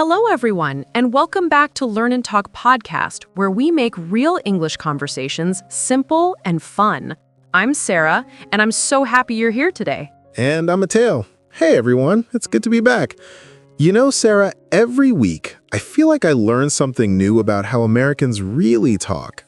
Hello, everyone, and welcome back to Learn and Talk podcast, where we make real English conversations simple and fun. I'm Sarah, and I'm so happy you're here today. And I'm Mateo. Hey, everyone. It's good to be back. You know, Sarah, every week, I feel like I learn something new about how Americans really talk.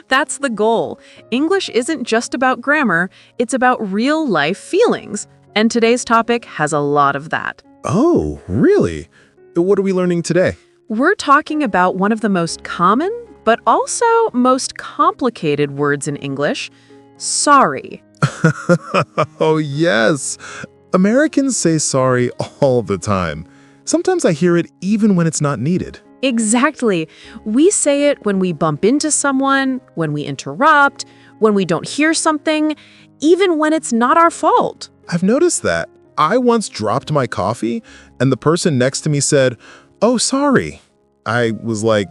That's the goal. English isn't just about grammar, it's about real-life feelings. And today's topic has a lot of that. Oh, really? What are we learning today? We're talking about one of the most common, but also most complicated words in English, sorry. Oh, yes. Americans say sorry all the time. Sometimes I hear it even when it's not needed. Exactly. We say it when we bump into someone, when we interrupt, when we don't hear something, even when it's not our fault. I've noticed that. I once dropped my coffee, and the person next to me said, "Oh, sorry." I was like,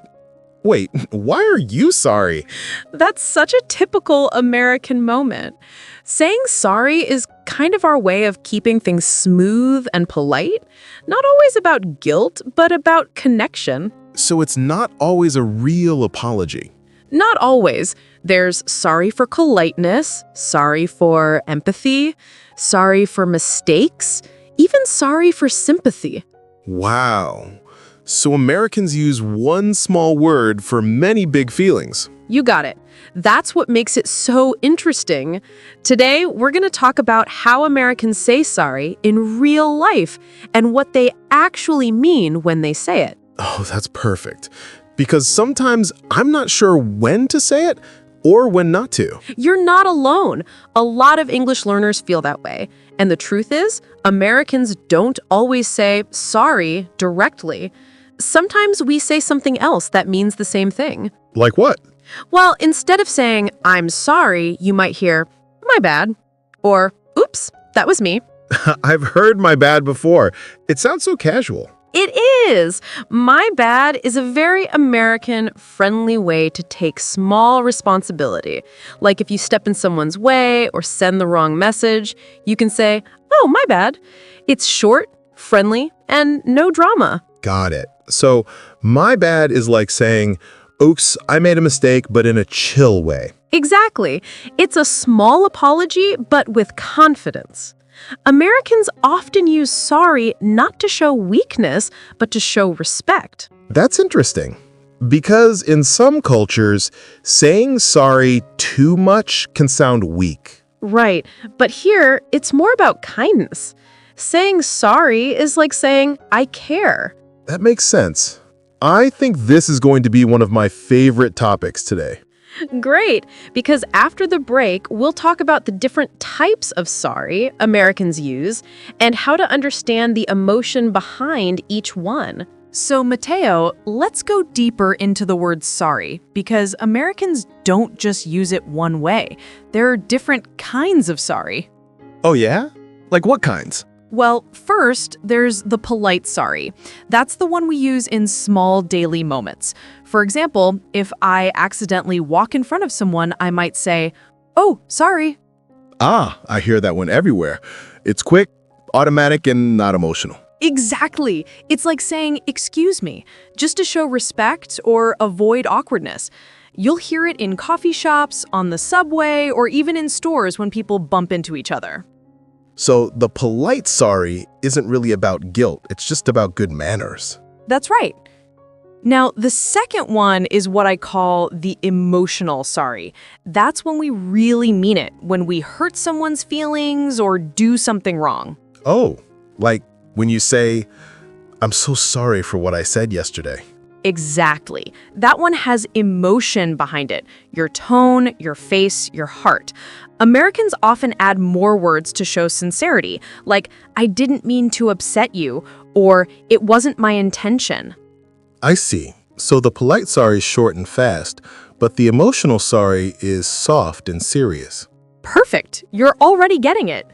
wait, why are you sorry? That's such a typical American moment. Saying sorry is kind of our way of keeping things smooth and polite, not always about guilt, but about connection. So it's not always a real apology. Not always. There's sorry for politeness, sorry for empathy, sorry for mistakes, even sorry for sympathy. Wow. So Americans use one small word for many big feelings. You got it. That's what makes it so interesting. Today, we're going to talk about how Americans say sorry in real life and what they actually mean when they say it. Oh, that's perfect. Because sometimes I'm not sure when to say it or when not to. You're not alone. A lot of English learners feel that way. And the truth is, Americans don't always say sorry directly. Sometimes we say something else that means the same thing. Like what? Well, instead of saying, I'm sorry, you might hear, my bad, or oops, that was me. I've heard my bad before. It sounds so casual. It is. My bad is a very American, friendly way to take small responsibility. Like if you step in someone's way or send the wrong message, you can say, oh, my bad. It's short, friendly, and no drama. Got it. So my bad is like saying, oops, I made a mistake, but in a chill way. Exactly. It's a small apology, but with confidence. Americans often use sorry not to show weakness, but to show respect. That's interesting. Because in some cultures, saying sorry too much can sound weak. Right, but here, it's more about kindness. Saying sorry is like saying, I care. That makes sense. I think this is going to be one of my favorite topics today. Great, because after the break, we'll talk about the different types of sorry Americans use and how to understand the emotion behind each one. So, Mateo, let's go deeper into the word sorry, because Americans don't just use it one way. There are different kinds of sorry. Oh yeah? Like what kinds? Well, first, there's the polite sorry. That's the one we use in small daily moments. For example, if I accidentally walk in front of someone, I might say, oh, sorry. Ah, I hear that one everywhere. It's quick, automatic, and not emotional. Exactly. It's like saying, excuse me, just to show respect or avoid awkwardness. You'll hear it in coffee shops, on the subway, or even in stores when people bump into each other. So the polite sorry isn't really about guilt, it's just about good manners. That's right. Now, the second one is what I call the emotional sorry. That's when we really mean it, when we hurt someone's feelings or do something wrong. Oh, like when you say, I'm so sorry for what I said yesterday. Exactly. That one has emotion behind it. Your tone, your face, your heart. Americans often add more words to show sincerity, like, I didn't mean to upset you, or it wasn't my intention. I see. So the polite sorry is short and fast, but the emotional sorry is soft and serious. Perfect. You're already getting it.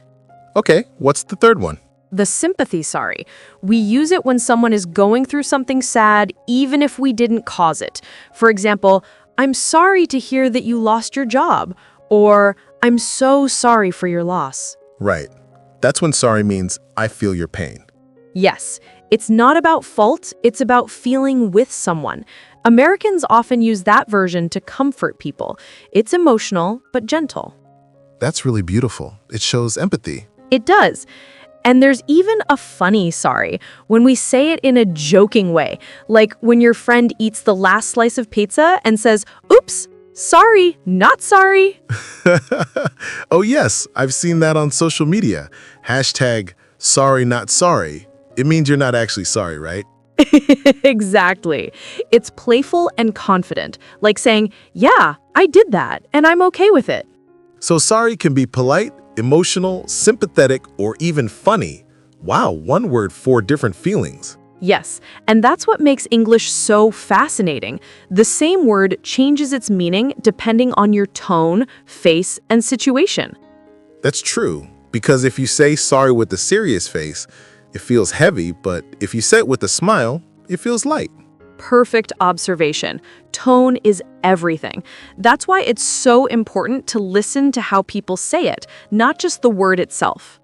Okay, what's the third one? The sympathy sorry. We use it when someone is going through something sad, even if we didn't cause it. For example, I'm sorry to hear that you lost your job, or I'm so sorry for your loss. Right. That's when sorry means I feel your pain. Yes, It's not about fault, it's about feeling with someone. Americans often use that version to comfort people. It's emotional, but gentle. That's really beautiful. It shows empathy. It does. And there's even a funny sorry when we say it in a joking way, like when your friend eats the last slice of pizza and says, "Oops, sorry, not sorry." Oh yes, I've seen that on social media. Hashtag sorry not sorry. It means you're not actually sorry, right? Exactly. It's playful and confident, like saying, "Yeah, I did that, and I'm okay with it." So sorry can be polite, emotional, sympathetic, or even funny. Wow, one word, 4 different feelings. Yes, and that's what makes English so fascinating. The same word changes its meaning depending on your tone, face, and situation. That's true, because if you say sorry with a serious face, it feels heavy, but if you say it with a smile, it feels light. Perfect observation. Tone is everything. That's why it's so important to listen to how people say it, not just the word itself.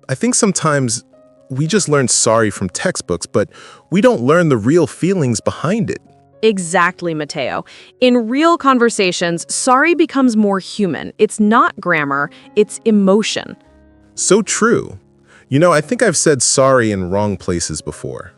I think sometimes we just learn sorry from textbooks, but we don't learn the real feelings behind it. Exactly, Mateo. In real conversations, sorry becomes more human. It's not grammar, it's emotion. So true. You know, I think I've said sorry in wrong places before.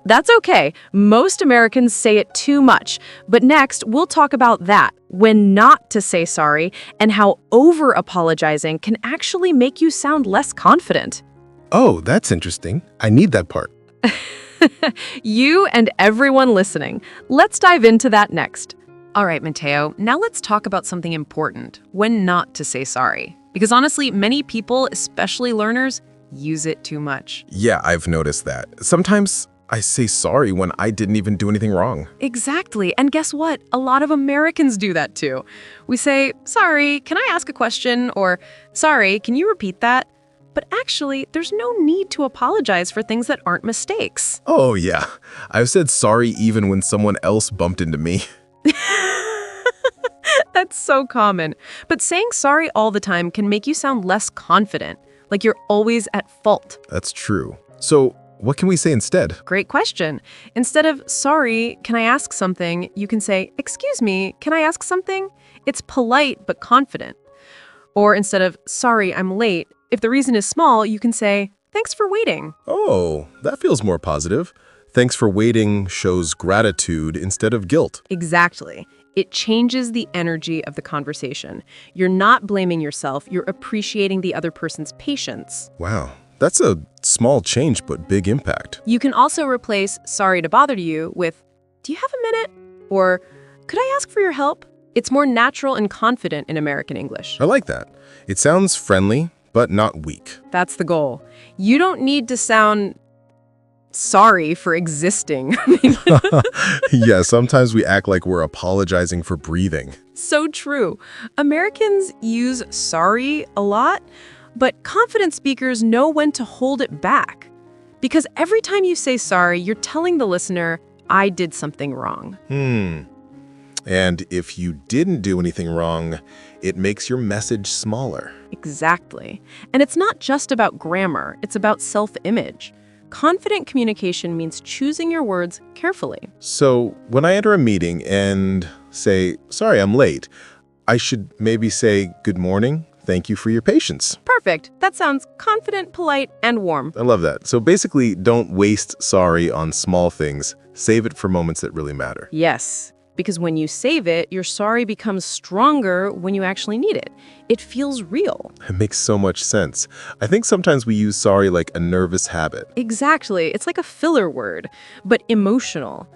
That's okay. Most Americans say it too much. But next, we'll talk about that, when not to say sorry, and how over-apologizing can actually make you sound less confident. Oh, that's interesting. I need that part. You and everyone listening. Let's dive into that next. All right, Mateo, now let's talk about something important, when not to say sorry. Because honestly, many people, especially learners, use it too much. Yeah, I've noticed that. Sometimes I say sorry when I didn't even do anything wrong. Exactly. And guess what? A lot of Americans do that too. We say, "Sorry, can I ask a question?" Or, "Sorry, can you repeat that?" But actually, there's no need to apologize for things that aren't mistakes. Oh, yeah. I've said sorry even when someone else bumped into me. That's so common. But saying sorry all the time can make you sound less confident, like you're always at fault. That's true. So, what can we say instead? Great question. Instead of, "Sorry, can I ask something?" you can say, "Excuse me, can I ask something?" It's polite but confident. Or instead of, "Sorry, I'm late," if the reason is small, you can say, "Thanks for waiting." Oh, that feels more positive. Thanks for waiting shows gratitude instead of guilt. Exactly. It changes the energy of the conversation. You're not blaming yourself, you're appreciating the other person's patience. Wow, that's a small change but big impact. You can also replace "sorry to bother you" with "do you have a minute?" Or "could I ask for your help?" It's more natural and confident in American English. I like that. It sounds friendly, but not weak. That's the goal. You don't need to sound sorry for existing. Yeah, sometimes we act like we're apologizing for breathing. So true. Americans use sorry a lot, but confident speakers know when to hold it back. Because every time you say sorry, you're telling the listener, "I did something wrong." And if you didn't do anything wrong, it makes your message smaller. Exactly. And it's not just about grammar, it's about self-image. Confident communication means choosing your words carefully. So when I enter a meeting and say, "Sorry, I'm late," I should maybe say, "Good morning. Thank you for your patience." Perfect. That sounds confident, polite, and warm. I love that. So basically, don't waste sorry on small things. Save it for moments that really matter. Yes, because when you save it, your sorry becomes stronger when you actually need it. It feels real. It makes so much sense. I think sometimes we use sorry like a nervous habit. Exactly. It's like a filler word, but emotional.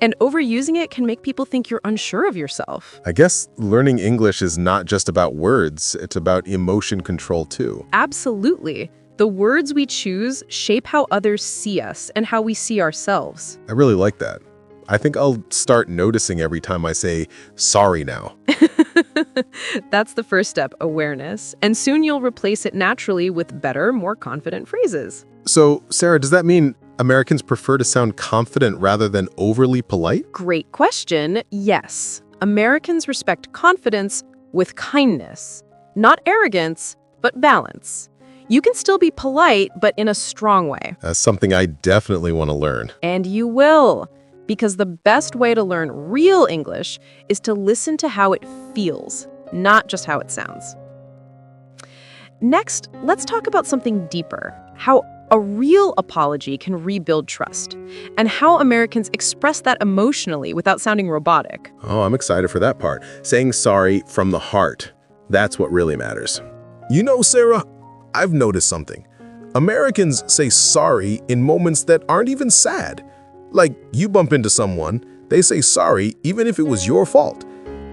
And overusing it can make people think you're unsure of yourself. I guess learning English is not just about words, it's about emotion control too. Absolutely. The words we choose shape how others see us and how we see ourselves. I really like that. I think I'll start noticing every time I say sorry now. That's the first step, awareness. And soon you'll replace it naturally with better, more confident phrases. So, Sarah, does that mean Americans prefer to sound confident rather than overly polite? Great question. Yes. Americans respect confidence with kindness. Not arrogance, but balance. You can still be polite, but in a strong way. That's something I definitely want to learn. And you will, because the best way to learn real English is to listen to how it feels, not just how it sounds. Next, let's talk about something deeper, how a real apology can rebuild trust, and how Americans express that emotionally without sounding robotic. Oh, I'm excited for that part. Saying sorry from the heart. That's what really matters. You know, Sarah, I've noticed something. Americans say sorry in moments that aren't even sad. Like, you bump into someone, they say sorry even if it was your fault.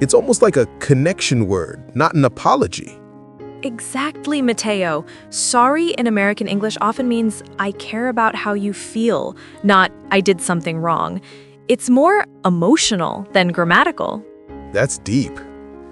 It's almost like a connection word, not an apology. Exactly, Mateo. Sorry in American English often means I care about how you feel, not I did something wrong. It's more emotional than grammatical. That's deep.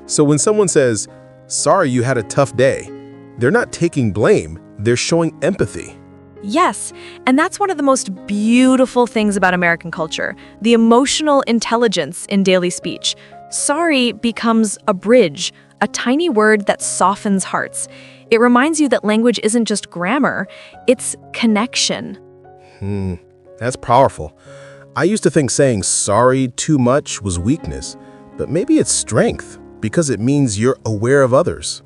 So when someone says, sorry you had a tough day, they're not taking blame, they're showing empathy. Yes, and that's one of the most beautiful things about American culture, the emotional intelligence in daily speech. Sorry becomes a bridge, a tiny word that softens hearts. It reminds you that language isn't just grammar, it's connection. That's powerful. I used to think saying sorry too much was weakness, but maybe it's strength because it means you're aware of others.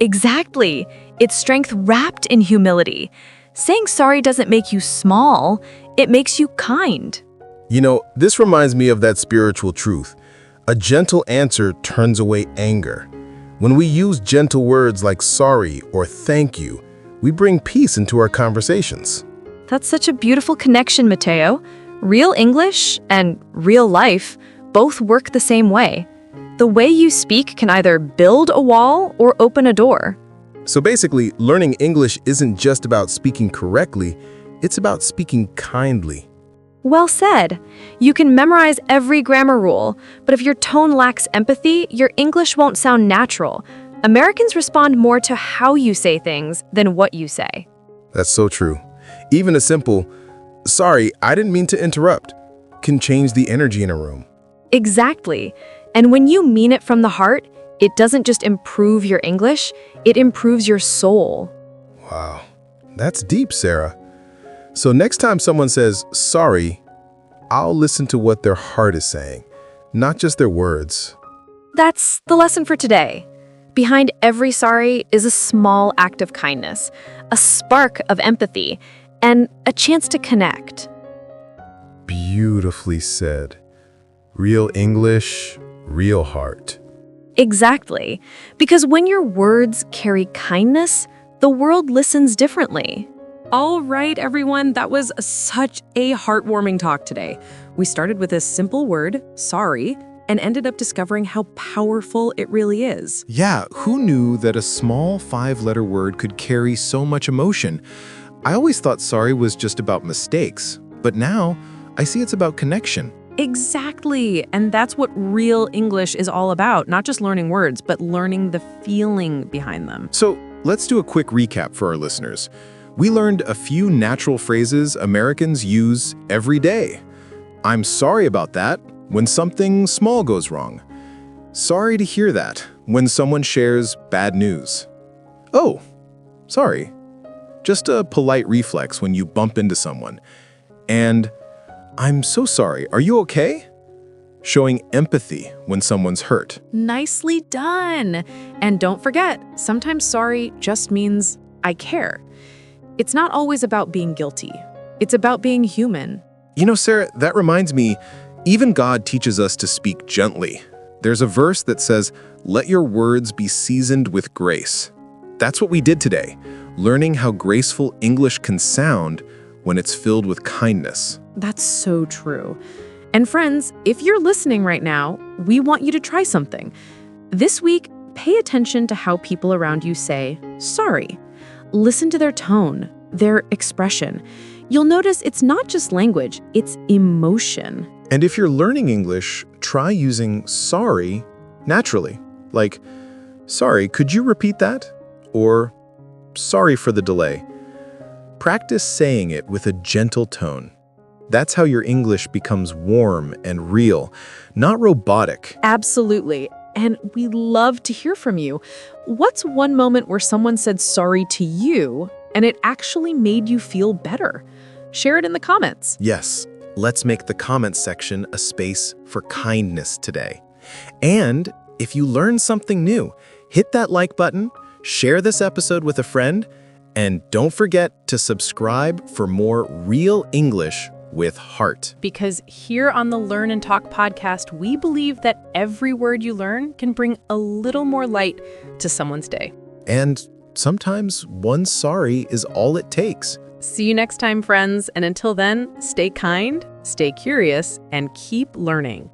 Exactly. It's strength wrapped in humility. Saying sorry doesn't make you small, it makes you kind. You know, this reminds me of that spiritual truth. A gentle answer turns away anger. When we use gentle words like sorry or thank you, we bring peace into our conversations. That's such a beautiful connection, Mateo. Real English and real life both work the same way. The way you speak can either build a wall or open a door. So basically, learning English isn't just about speaking correctly, it's about speaking kindly. Well said. You can memorize every grammar rule, but if your tone lacks empathy, your English won't sound natural. Americans respond more to how you say things than what you say. That's so true. Even a simple, sorry, I didn't mean to interrupt, can change the energy in a room. Exactly. And when you mean it from the heart, it doesn't just improve your English, it improves your soul. Wow, that's deep, Sarah. So next time someone says, sorry, I'll listen to what their heart is saying, not just their words. That's the lesson for today. Behind every sorry is a small act of kindness, a spark of empathy, and a chance to connect. Beautifully said. Real English, real heart. Exactly. Because when your words carry kindness, the world listens differently. All right, everyone, that was such a heartwarming talk today. We started with a simple word, sorry, and ended up discovering how powerful it really is. Yeah, who knew that a small 5-letter word could carry so much emotion? I always thought sorry was just about mistakes, but now I see it's about connection. Exactly, and that's what real English is all about, not just learning words, but learning the feeling behind them. So let's do a quick recap for our listeners. We learned a few natural phrases Americans use every day. I'm sorry about that when something small goes wrong. Sorry to hear that when someone shares bad news. Oh, sorry. Just a polite reflex when you bump into someone. And I'm so sorry, are you okay? Showing empathy when someone's hurt. Nicely done. And don't forget, sometimes sorry just means I care. It's not always about being guilty. It's about being human. You know, Sarah, that reminds me, even God teaches us to speak gently. There's a verse that says, let your words be seasoned with grace. That's what we did today, learning how graceful English can sound when it's filled with kindness. That's so true. And friends, if you're listening right now, we want you to try something. This week, pay attention to how people around you say, sorry. Listen to their tone, their expression. You'll notice it's not just language, it's emotion. And if you're learning English, try using sorry naturally. Like, sorry, could you repeat that? Or, sorry for the delay. Practice saying it with a gentle tone. That's how your English becomes warm and real, not robotic. Absolutely. And we love to hear from you. What's one moment where someone said sorry to you and it actually made you feel better. Share it in the comments. Yes, let's make the comments section a space for kindness today. And if you learned something new, hit that like button, share this episode with a friend, and don't forget to subscribe for more real English with heart. Because here on the Learn and Talk podcast, we believe that every word you learn can bring a little more light to someone's day. And sometimes one sorry is all it takes. See you next time, friends. And until then, stay kind, stay curious, and keep learning.